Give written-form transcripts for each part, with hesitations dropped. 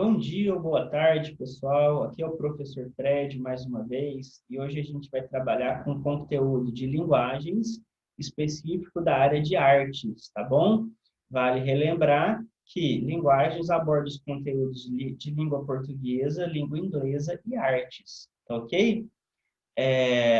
Bom dia ou boa tarde, pessoal. Aqui é o professor Fred, mais uma vez, e hoje a gente vai trabalhar com conteúdo de linguagens específico da área de artes, tá bom? Vale relembrar que linguagens aborda os conteúdos de língua portuguesa, língua inglesa e artes, tá ok?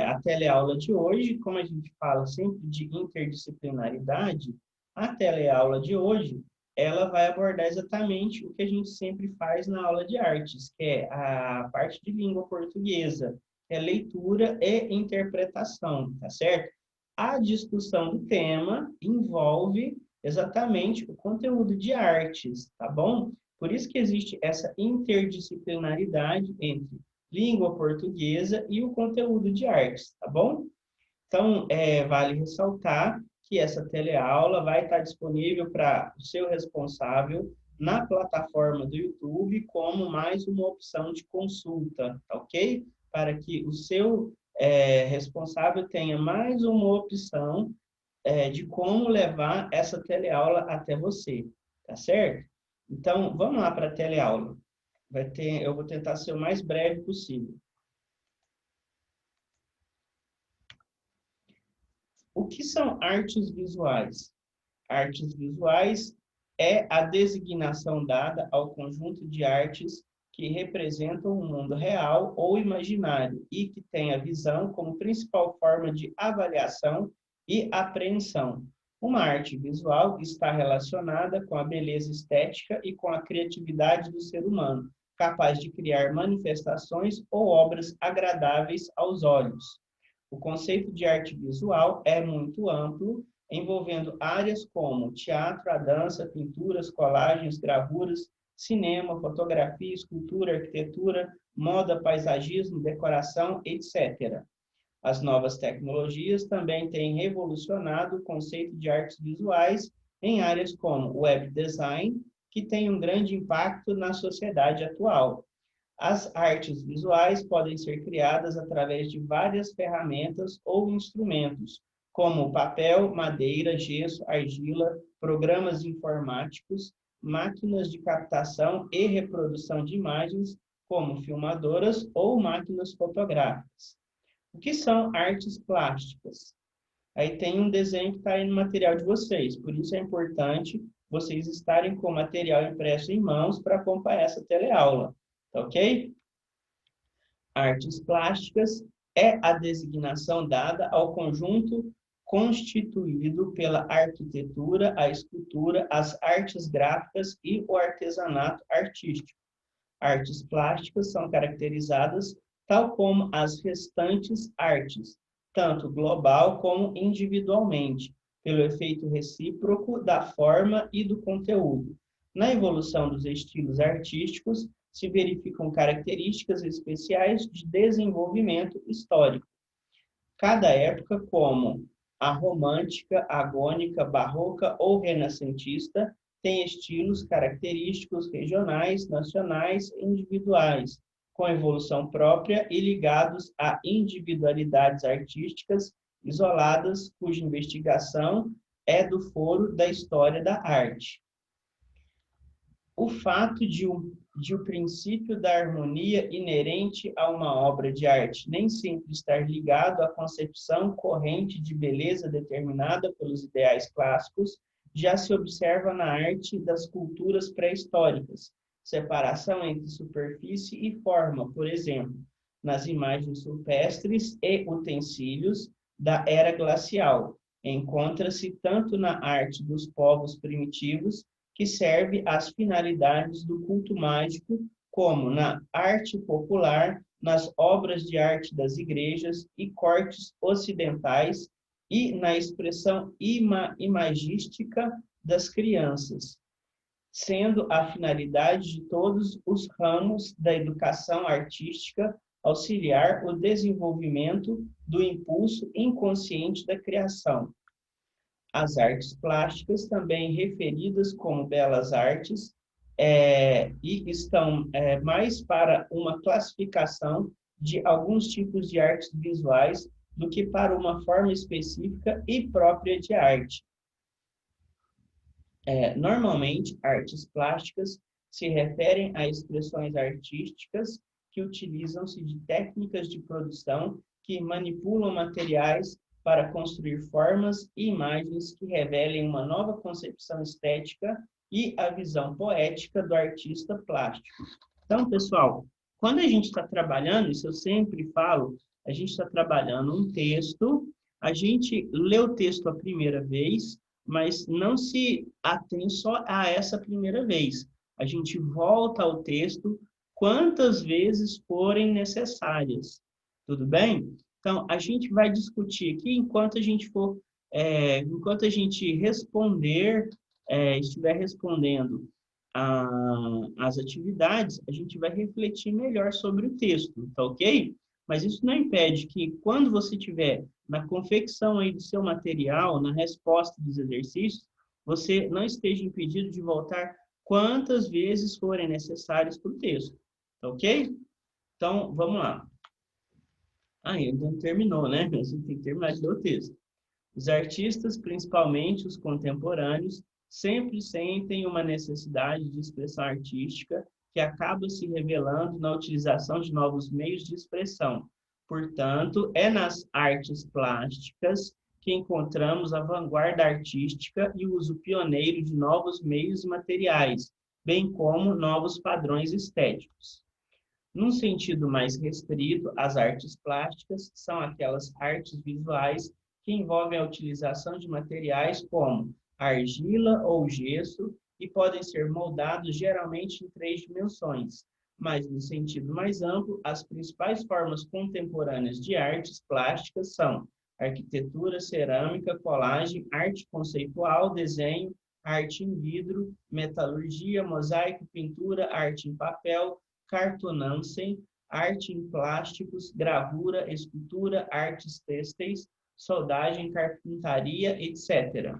A teleaula de hoje, como a gente fala sempre de interdisciplinaridade, a teleaula de hoje, ela vai abordar exatamente o que a gente sempre faz na aula de artes, que é a parte de língua portuguesa, que é leitura e interpretação, tá certo? A discussão do tema envolve exatamente o conteúdo de artes, tá bom? Por isso que existe essa interdisciplinaridade entre língua portuguesa e o conteúdo de artes, tá bom? Então, vale ressaltar que essa teleaula vai estar disponível para o seu responsável na plataforma do YouTube como mais uma opção de consulta, tá ok? Para que o seu responsável tenha mais uma opção de como levar essa teleaula até você, tá certo? Então, vamos lá para a teleaula. Eu vou tentar ser o mais breve possível. O que são artes visuais? Artes visuais é a designação dada ao conjunto de artes que representam o mundo real ou imaginário e que tem a visão como principal forma de avaliação e apreensão. Uma arte visual está relacionada com a beleza estética e com a criatividade do ser humano, capaz de criar manifestações ou obras agradáveis aos olhos. O conceito de arte visual é muito amplo, envolvendo áreas como teatro, a dança, pinturas, colagens, gravuras, cinema, fotografia, escultura, arquitetura, moda, paisagismo, decoração, etc. As novas tecnologias também têm revolucionado o conceito de artes visuais em áreas como web design, que tem um grande impacto na sociedade atual. As artes visuais podem ser criadas através de várias ferramentas ou instrumentos, como papel, madeira, gesso, argila, programas informáticos, máquinas de captação e reprodução de imagens, como filmadoras ou máquinas fotográficas. O que são artes plásticas? Aí tem um desenho que está aí no material de vocês, por isso é importante vocês estarem com o material impresso em mãos para acompanhar essa teleaula, tá ok? Artes plásticas é a designação dada ao conjunto constituído pela arquitetura, a escultura, as artes gráficas e o artesanato artístico. Artes plásticas são caracterizadas tal como as restantes artes, tanto global como individualmente, pelo efeito recíproco da forma e do conteúdo. Na evolução dos estilos artísticos, se verificam características especiais de desenvolvimento histórico. Cada época, como a romântica, agônica, barroca ou renascentista, tem estilos característicos regionais, nacionais e individuais, com evolução própria e ligados a individualidades artísticas isoladas, cuja investigação é do foro da história da arte. O fato de o princípio da harmonia inerente a uma obra de arte nem sempre estar ligado à concepção corrente de beleza determinada pelos ideais clássicos, já se observa na arte das culturas pré-históricas, separação entre superfície e forma, por exemplo, nas imagens rupestres e utensílios da era glacial. Encontra-se tanto na arte dos povos primitivos, que serve às finalidades do culto mágico, como na arte popular, nas obras de arte das igrejas e cortes ocidentais e na expressão imagística das crianças, sendo a finalidade de todos os ramos da educação artística auxiliar o desenvolvimento do impulso inconsciente da criação. As artes plásticas, também referidas como belas artes, e estão mais para uma classificação de alguns tipos de artes visuais do que para uma forma específica e própria de arte. Normalmente, artes plásticas se referem a expressões artísticas que utilizam-se de técnicas de produção que manipulam materiais para construir formas e imagens que revelem uma nova concepção estética e a visão poética do artista plástico. Então, pessoal, quando a gente está trabalhando, isso eu sempre falo, a gente está trabalhando um texto, a gente lê o texto a primeira vez, mas não se atém só a essa primeira vez. A gente volta ao texto quantas vezes forem necessárias. Tudo bem? Então, a gente vai discutir aqui enquanto a gente for, enquanto a gente estiver respondendo as atividades, a gente vai refletir melhor sobre o texto, tá ok? Mas isso não impede que, quando você tiver na confecção aí do seu material, na resposta dos exercícios, você não esteja impedido de voltar quantas vezes forem necessárias para o texto, tá ok? Então, vamos lá. Ainda não terminou, né? A gente tem que terminar de ler o texto. Os artistas, principalmente os contemporâneos, sempre sentem uma necessidade de expressão artística que acaba se revelando na utilização de novos meios de expressão. Portanto, é nas artes plásticas que encontramos a vanguarda artística e o uso pioneiro de novos meios e materiais, bem como novos padrões estéticos. Num sentido mais restrito, as artes plásticas são aquelas artes visuais que envolvem a utilização de materiais como argila ou gesso e podem ser moldados geralmente em 3 dimensões. Mas, no sentido mais amplo, as principais formas contemporâneas de artes plásticas são arquitetura, cerâmica, colagem, arte conceitual, desenho, arte em vidro, metalurgia, mosaico, pintura, arte em papel, cartonagem, arte em plásticos, gravura, escultura, artes têxteis, soldagem, carpintaria, etc.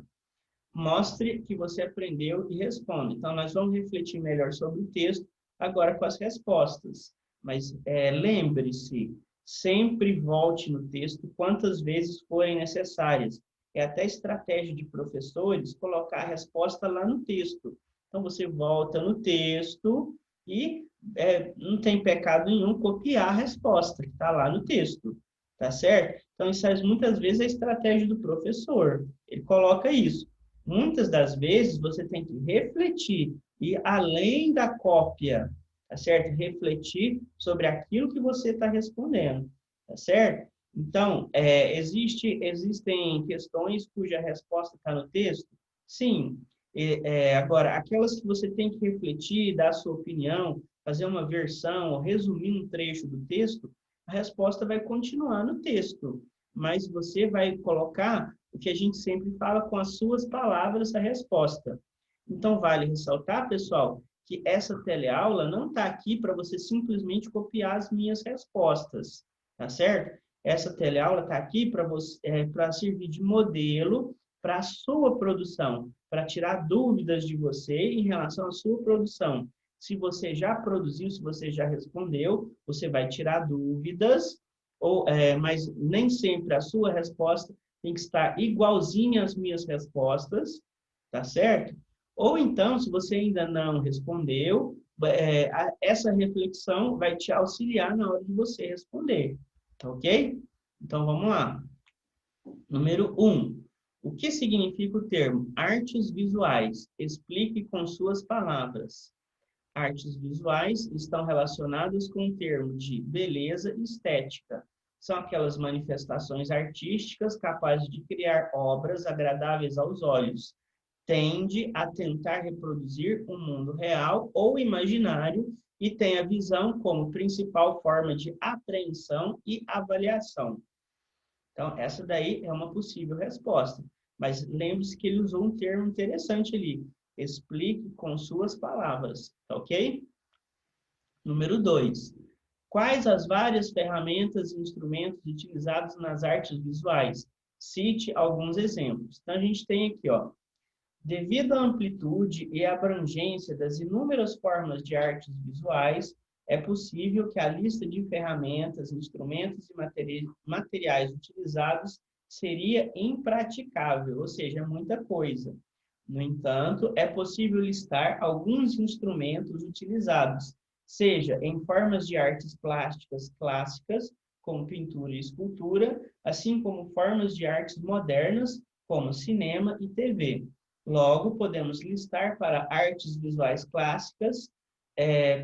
Mostre que você aprendeu e responda. Então, nós vamos refletir melhor sobre o texto agora com as respostas. Mas lembre-se, sempre volte no texto quantas vezes forem necessárias. É até estratégia de professores colocar a resposta lá no texto. Então, você volta no texto e não tem pecado nenhum copiar a resposta que está lá no texto, tá certo? Então, isso muitas vezes é a estratégia do professor. Ele coloca isso. Muitas das vezes você tem que refletir e além da cópia, tá certo? Refletir sobre aquilo que você está respondendo, tá certo? Então, existem questões cuja resposta está no texto? Sim. Agora, aquelas que você tem que refletir, dar a sua opinião, fazer uma versão, resumir um trecho do texto, a resposta vai continuar no texto, mas você vai colocar o que a gente sempre fala com as suas palavras a resposta. Então, vale ressaltar, pessoal, que essa teleaula não está aqui para você simplesmente copiar as minhas respostas, tá certo? Essa teleaula está aqui para servir de modelo para a sua produção, para tirar dúvidas de você em relação à sua produção. Se você já produziu, se você já respondeu, você vai tirar dúvidas, mas nem sempre a sua resposta tem que estar igualzinha às minhas respostas, tá certo? Ou então, se você ainda não respondeu, essa reflexão vai te auxiliar na hora de você responder, tá ok? Então, vamos lá. Número 1. O que significa o termo artes visuais? Explique com suas palavras. Artes visuais estão relacionadas com o termo de beleza e estética. São aquelas manifestações artísticas capazes de criar obras agradáveis aos olhos. Tende a tentar reproduzir um mundo real ou imaginário e tem a visão como principal forma de apreensão e avaliação. Então, essa daí é uma possível resposta. Mas lembre-se que ele usou um termo interessante ali. Explique com suas palavras, tá ok? Número 2. Quais as várias ferramentas e instrumentos utilizados nas artes visuais? Cite alguns exemplos. Então, a gente tem aqui, ó, devido à amplitude e abrangência das inúmeras formas de artes visuais, é possível que a lista de ferramentas, instrumentos e materiais utilizados seria impraticável, ou seja, muita coisa. No entanto, é possível listar alguns instrumentos utilizados, seja em formas de artes plásticas clássicas, como pintura e escultura, assim como formas de artes modernas, como cinema e TV. Logo, podemos listar para artes visuais clássicas,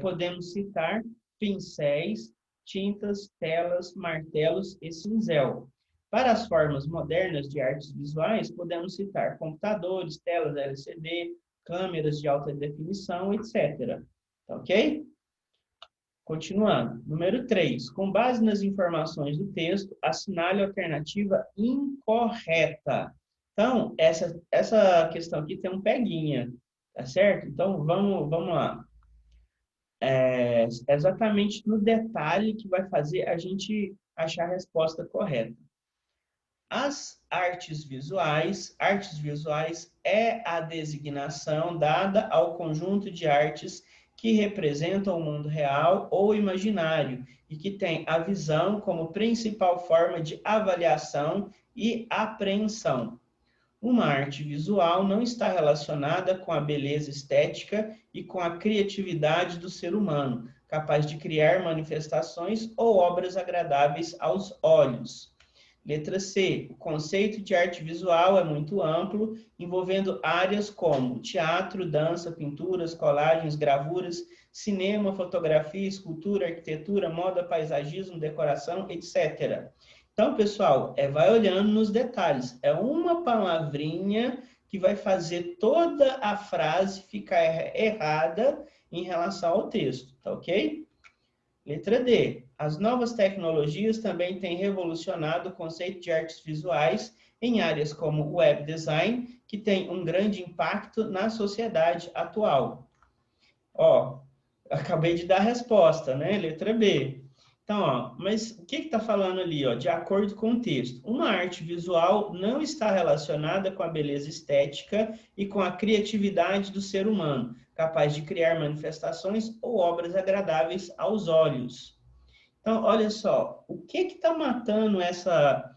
podemos citar pincéis, tintas, telas, martelos e cinzel. Para as formas modernas de artes visuais, podemos citar computadores, telas LCD, câmeras de alta definição, etc. Tá ok? Continuando. Número 3. Com base nas informações do texto, assinale a alternativa incorreta. Então, essa questão aqui tem um peguinha, tá certo? Então, vamos lá. É exatamente no detalhe que vai fazer a gente achar a resposta correta. Artes visuais é a designação dada ao conjunto de artes que representam o mundo real ou imaginário e que tem a visão como principal forma de avaliação e apreensão. Uma arte visual não está relacionada com a beleza estética e com a criatividade do ser humano, capaz de criar manifestações ou obras agradáveis aos olhos. Letra C. O conceito de arte visual é muito amplo, envolvendo áreas como teatro, dança, pinturas, colagens, gravuras, cinema, fotografia, escultura, arquitetura, moda, paisagismo, decoração, etc. Então, pessoal, vai olhando nos detalhes. É uma palavrinha que vai fazer toda a frase ficar errada em relação ao texto, tá ok? Letra D. As novas tecnologias também têm revolucionado o conceito de artes visuais em áreas como web design, que tem um grande impacto na sociedade atual. Ó, acabei de dar a resposta, né? Letra B. Então, ó, mas o que está falando ali? Ó? De acordo com o texto, uma arte visual não está relacionada com a beleza estética e com a criatividade do ser humano, capaz de criar manifestações ou obras agradáveis aos olhos. Então, olha só, o que está matando essa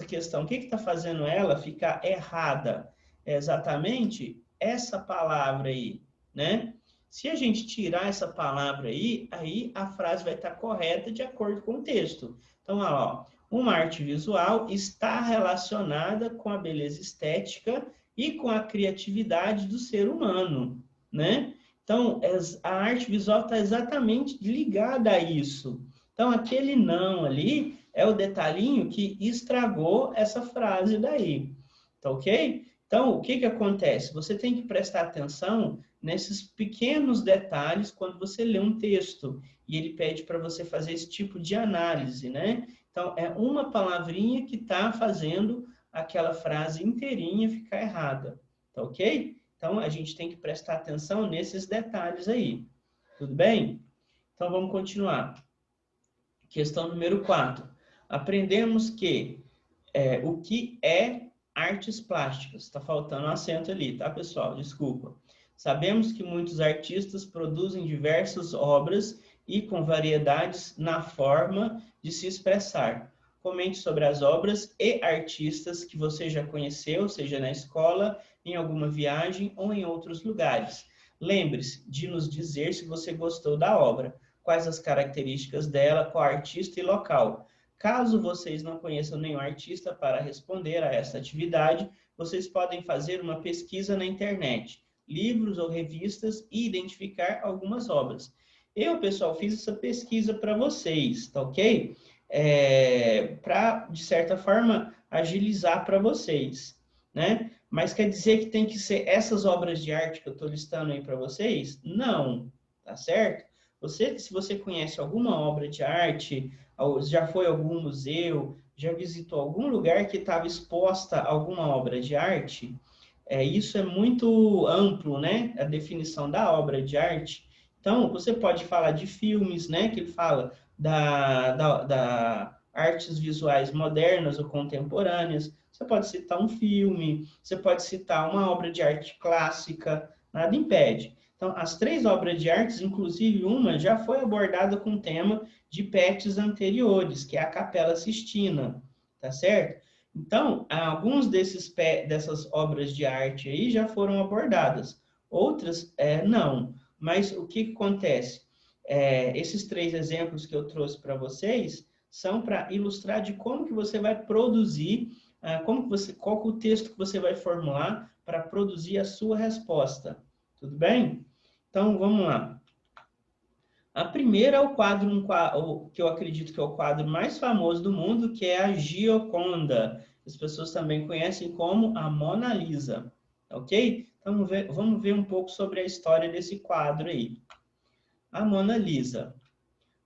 questão? O que está fazendo ela ficar errada? É exatamente essa palavra aí, né? Se a gente tirar essa palavra aí a frase vai estar correta de acordo com o texto. Então, ó, uma arte visual está relacionada com a beleza estética e com a criatividade do ser humano, né? Então, a arte visual está exatamente ligada a isso. Então, aquele não ali é o detalhinho que estragou essa frase daí, tá ok? Então, o que que acontece? Você tem que prestar atenção nesses pequenos detalhes quando você lê um texto e ele pede para você fazer esse tipo de análise, né? Então, é uma palavrinha que está fazendo aquela frase inteirinha ficar errada, tá ok? Então, a gente tem que prestar atenção nesses detalhes aí, tudo bem? Então, vamos continuar. Questão número 4. Aprendemos que o que é artes plásticas. Está faltando um acento ali, tá, pessoal? Desculpa. Sabemos que muitos artistas produzem diversas obras e com variedades na forma de se expressar. Comente sobre as obras e artistas que você já conheceu, seja na escola, em alguma viagem ou em outros lugares. Lembre-se de nos dizer se você gostou da obra, quais as características dela, qual artista e local. Caso vocês não conheçam nenhum artista para responder a essa atividade, vocês podem fazer uma pesquisa na internet, livros ou revistas e identificar algumas obras. Eu, pessoal, fiz essa pesquisa para vocês, tá ok? Para, de certa forma, agilizar para vocês, né? Mas quer dizer que tem que ser essas obras de arte que eu estou listando aí para vocês? Não, tá certo? Se você conhece alguma obra de arte, já foi a algum museu, já visitou algum lugar que estava exposta a alguma obra de arte, isso é muito amplo, né? A definição da obra de arte. Então, você pode falar de filmes, né? Que ele fala da artes visuais modernas ou contemporâneas. Você pode citar um filme, você pode citar uma obra de arte clássica, nada impede. Então, as 3 obras de artes, inclusive uma, já foi abordada com o tema de PETs anteriores, que é a Capela Sistina, tá certo? Então, alguns dessas obras de arte aí já foram abordadas, outras não. Mas o que acontece? Esses 3 exemplos que eu trouxe para vocês são para ilustrar de como que você vai produzir, qual que é o texto que você vai formular para produzir a sua resposta. Tudo bem? Então, vamos lá. A primeira é o quadro, que eu acredito que é o quadro mais famoso do mundo, que é a Gioconda. As pessoas também conhecem como a Mona Lisa, ok? Então, vamos ver um pouco sobre a história desse quadro aí. A Mona Lisa.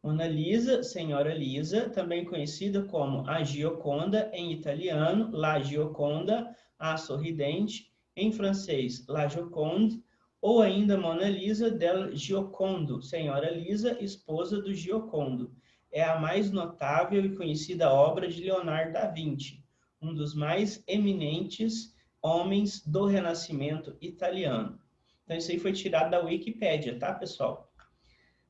Mona Lisa, Senhora Lisa, também conhecida como a Gioconda em italiano, La Gioconda, a Sorridente, em francês, La Joconde, ou ainda Mona Lisa del Giocondo, Senhora Lisa, esposa do Giocondo. É a mais notável e conhecida obra de Leonardo da Vinci, um dos mais eminentes homens do Renascimento italiano. Então, isso aí foi tirado da Wikipédia, tá, pessoal?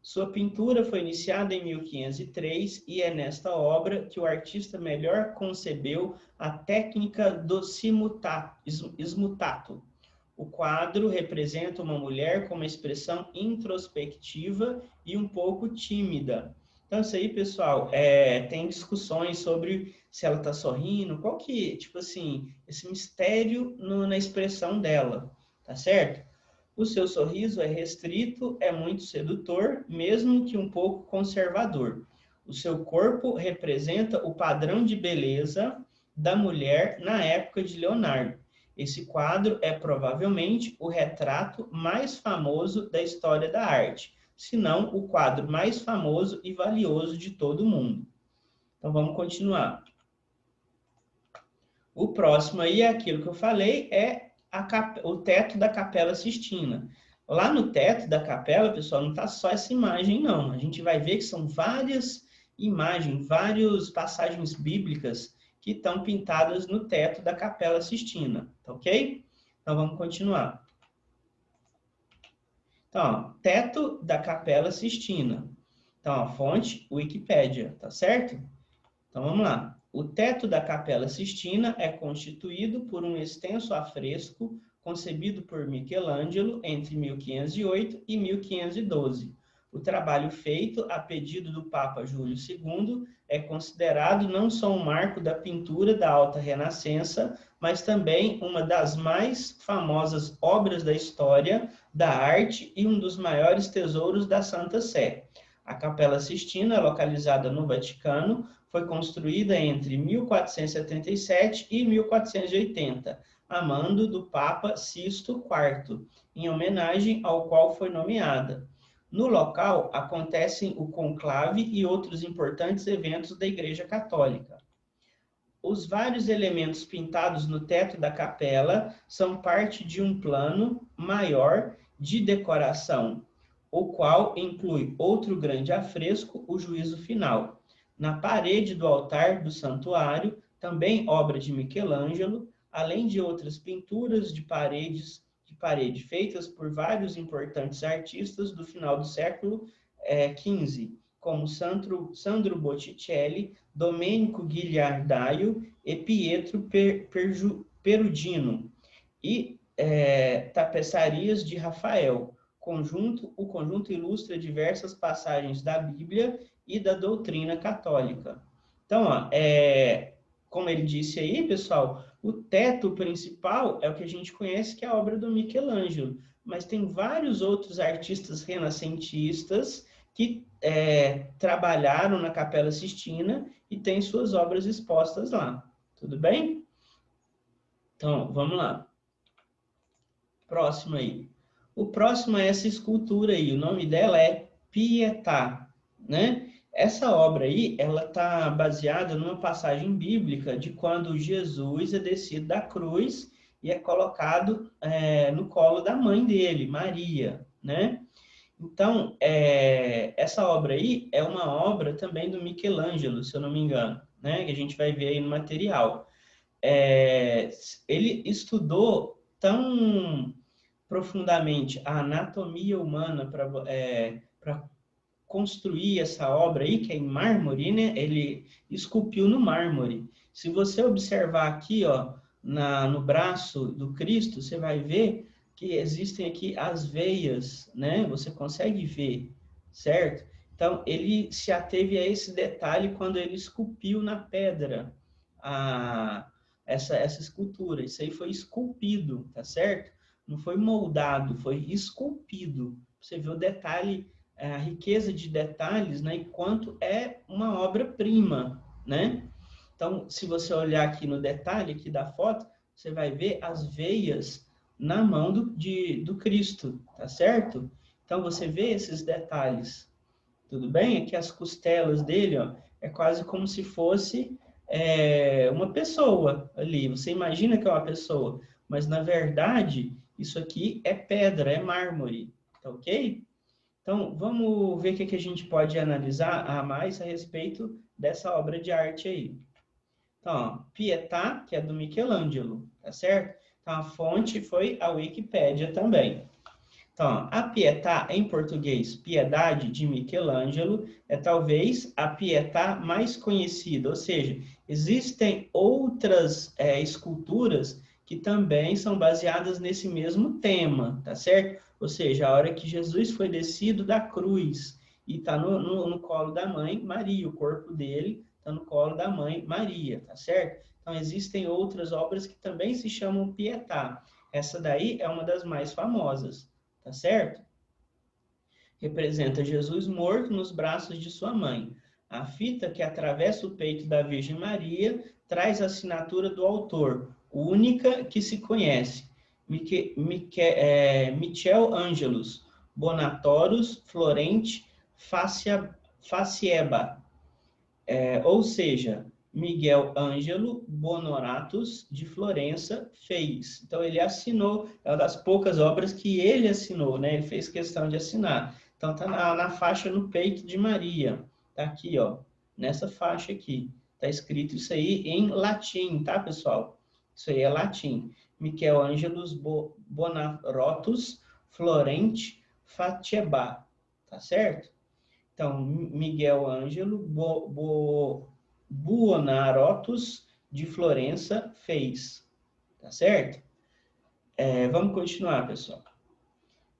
Sua pintura foi iniciada em 1503 e é nesta obra que o artista melhor concebeu a técnica do smutato. O quadro representa uma mulher com uma expressão introspectiva e um pouco tímida. Então, isso aí, pessoal, tem discussões sobre se ela está sorrindo, qual que, tipo assim, esse mistério na expressão dela, tá certo? O seu sorriso é restrito, é muito sedutor, mesmo que um pouco conservador. O seu corpo representa o padrão de beleza da mulher na época de Leonardo. Esse quadro é provavelmente o retrato mais famoso da história da arte, se não o quadro mais famoso e valioso de todo o mundo. Então vamos continuar. O próximo aí é aquilo que eu falei, o teto da Capela Sistina. Lá no teto da capela, pessoal, não está só essa imagem, não. A gente vai ver que são várias imagens, várias passagens bíblicas que estão pintadas no teto da Capela Sistina, tá ok? Então, vamos continuar. Então, ó, teto da Capela Sistina. Então, a fonte, Wikipédia, tá certo? Então, vamos lá. O teto da Capela Sistina é constituído por um extenso afresco concebido por Michelangelo entre 1508 e 1512. O trabalho feito a pedido do Papa Júlio II é considerado não só um marco da pintura da Alta Renascença, mas também uma das mais famosas obras da história da arte e um dos maiores tesouros da Santa Sé. A Capela Sistina, localizada no Vaticano, foi construída entre 1477 e 1480, a mando do Papa Sisto IV, em homenagem ao qual foi nomeada. No local acontecem o conclave e outros importantes eventos da Igreja Católica. Os vários elementos pintados no teto da capela são parte de um plano maior de decoração, o qual inclui outro grande afresco, o Juízo Final. Na parede do altar do santuário, também obra de Michelangelo, além de outras pinturas de parede feitas por vários importantes artistas do final do século XV, como Sandro Botticelli, Domenico Ghirlandaio e Pietro Perugino, e tapeçarias de Rafael. O conjunto ilustra diversas passagens da Bíblia e da doutrina católica. Então, ó, como ele disse aí, pessoal, o teto principal é o que a gente conhece, que é a obra do Michelangelo, mas tem vários outros artistas renascentistas que trabalharam na Capela Sistina e têm suas obras expostas lá. Tudo bem? Então, vamos lá. Próximo aí. O próximo é essa escultura aí. O nome dela é Pietà, né? Essa obra aí, ela está baseada numa passagem bíblica de quando Jesus é descido da cruz e é colocado no colo da mãe dele, Maria, né? Então, essa obra aí é uma obra também do Michelangelo, se eu não me engano, né? Que a gente vai ver aí no material. Ele estudou tão profundamente a anatomia humana para construir essa obra aí, que é em mármore, né? Ele esculpiu no mármore. Se você observar aqui, ó, no braço do Cristo, você vai ver que existem aqui as veias, né? Você consegue ver, certo? Então, ele se ateve a esse detalhe quando ele esculpiu na pedra essa escultura. Isso aí foi esculpido, tá certo? Não foi moldado, foi esculpido. Você vê o detalhe, a riqueza de detalhes, né? E quanto é uma obra-prima, né? Então, se você olhar aqui no detalhe aqui da foto, você vai ver as veias na mão do Cristo, tá certo? Então, você vê esses detalhes, tudo bem? Aqui as costelas dele, ó, é quase como se fosse uma pessoa ali. Você imagina que é uma pessoa, mas na verdade, isso aqui é pedra, é mármore, tá ok? Então, vamos ver o que a gente pode analisar a mais a respeito dessa obra de arte aí. Então, ó, Pietà, que é do Michelangelo, tá certo? Então, a fonte foi a Wikipédia também. Então, a Pietà, em português, Piedade, de Michelangelo, é talvez a Pietà mais conhecida, ou seja, existem outras esculturas que também são baseadas nesse mesmo tema, tá certo? Ou seja, a hora que Jesus foi descido da cruz e está no colo da mãe Maria, o corpo dele está no colo da mãe Maria, tá certo? Então, existem outras obras que também se chamam Pietà. Essa daí é uma das mais famosas, tá certo? Representa Jesus morto nos braços de sua mãe. A fita que atravessa o peito da Virgem Maria traz a assinatura do autor, única que se conhece, Michel Angelus Bonatorus Florente Facieba, ou seja, Miguel Ângelo Bonoratus de Florença fez. Então, ele assinou, é uma das poucas obras que ele assinou, né? Ele fez questão de assinar. Então, está na faixa no peito de Maria. Está aqui, ó, nessa faixa aqui. Está escrito isso aí em latim, tá, pessoal? Isso aí é latim. Miquel Ângelos Bonarotus Florente Fatiebar, tá certo? Então, Miguel Ângelo Buonarrotus de Florença fez, tá certo? Vamos continuar, pessoal.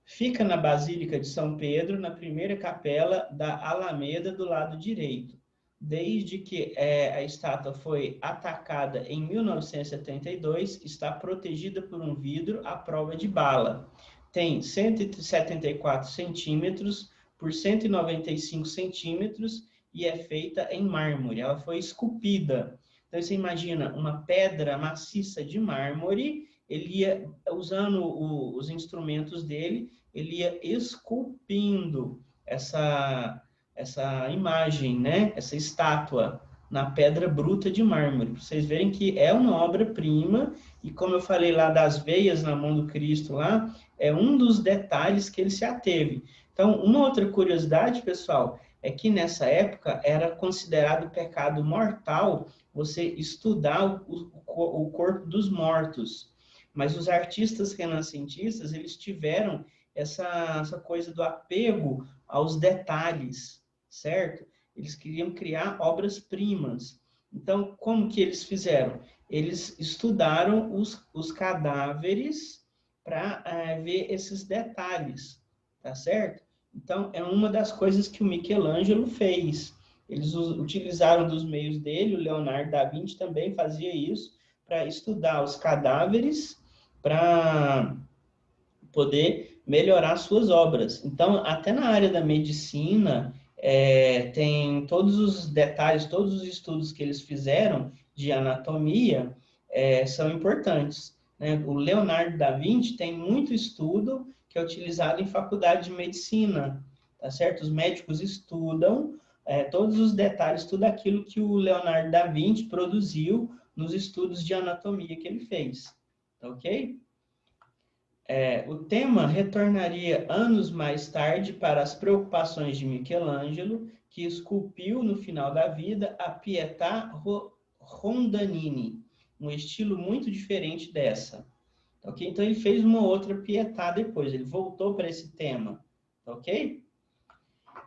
Fica na Basílica de São Pedro, na primeira capela da Alameda do lado direito. Desde que a estátua foi atacada em 1972, está protegida por um vidro à prova de bala. Tem 174 centímetros por 195 centímetros e é feita em mármore. Ela foi esculpida. Então, você imagina uma pedra maciça de mármore, ele ia, usando os instrumentos dele, ele ia esculpindo essa imagem, né? Essa estátua na pedra bruta de mármore. Pra vocês verem que é uma obra-prima e, como eu falei lá das veias na mão do Cristo lá, é um dos detalhes que ele se ateve. Então, uma outra curiosidade, pessoal, é que nessa época era considerado pecado mortal você estudar o corpo dos mortos. Mas os artistas renascentistas, eles tiveram essa coisa do apego aos detalhes, certo? Eles queriam criar obras-primas. Então, como que eles fizeram? Eles estudaram os cadáveres para ver esses detalhes, tá certo? Então, é uma das coisas que o Michelangelo fez. Eles utilizaram dos meios dele, o Leonardo da Vinci também fazia isso, para estudar os cadáveres, para poder melhorar suas obras. Então, até na área da medicina, tem todos os detalhes, todos os estudos que eles fizeram de anatomia são importantes, né? O Leonardo da Vinci tem muito estudo que é utilizado em faculdade de medicina, tá certo? Os médicos estudam todos os detalhes, tudo aquilo que o Leonardo da Vinci produziu nos estudos de anatomia que ele fez, tá ok? O tema retornaria anos mais tarde para as preocupações de Michelangelo, que esculpiu no final da vida a Pietà Rondanini, um estilo muito diferente dessa. Ok? Então ele fez uma outra Pietà depois, ele voltou para esse tema. Ok?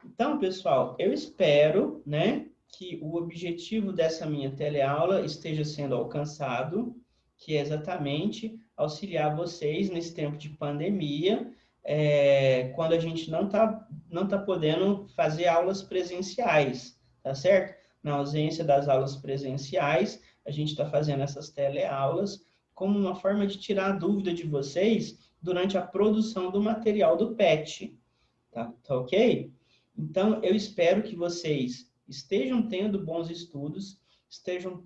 Então, pessoal, eu espero, né, que o objetivo dessa minha teleaula esteja sendo alcançado, que é exatamente auxiliar vocês nesse tempo de pandemia, quando a gente não tá podendo fazer aulas presenciais, tá certo? Na ausência das aulas presenciais, a gente está fazendo essas teleaulas como uma forma de tirar a dúvida de vocês durante a produção do material do PET, tá ok? Então, eu espero que vocês estejam tendo bons estudos, estejam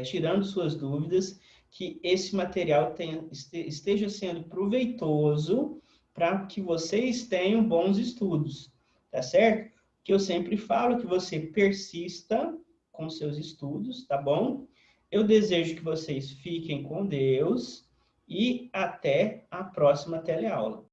tirando suas dúvidas, que esse material esteja sendo proveitoso para que vocês tenham bons estudos, tá certo? Que eu sempre falo que você persista com seus estudos, tá bom? Eu desejo que vocês fiquem com Deus e até a próxima teleaula.